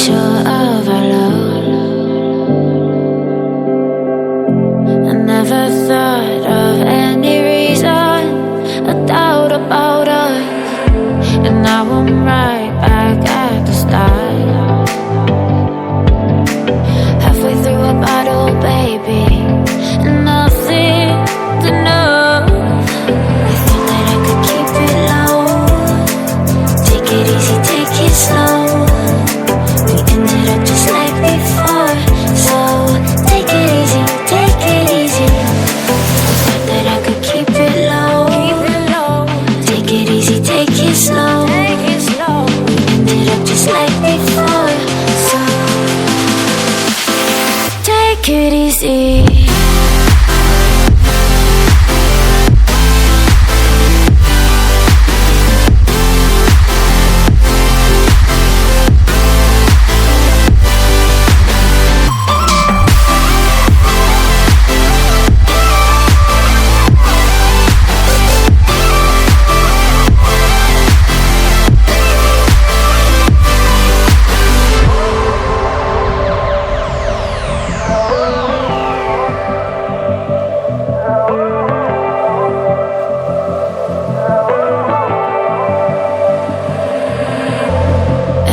sure of our love. I never thought of any reason, a doubt about us, and now I'm right back at the start. Halfway through a bottle, baby, and nothing's enough. I thought that I could keep it low, take it easy, take it slow. We ended up just like before, so take it easy, take it easy. I thought that I could keep it low, take it easy, take it slow. We ended up just like before, so take it easy.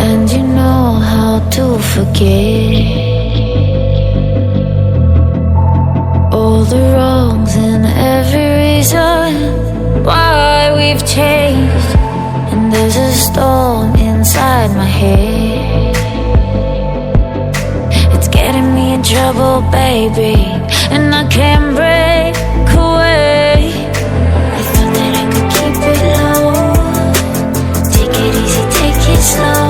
And you know how to forget all the wrongs and every reason why we've changed. And there's a storm inside my head, it's getting me in trouble, baby, and I can't break away. I thought that I could keep it low, take it easy, take it slow.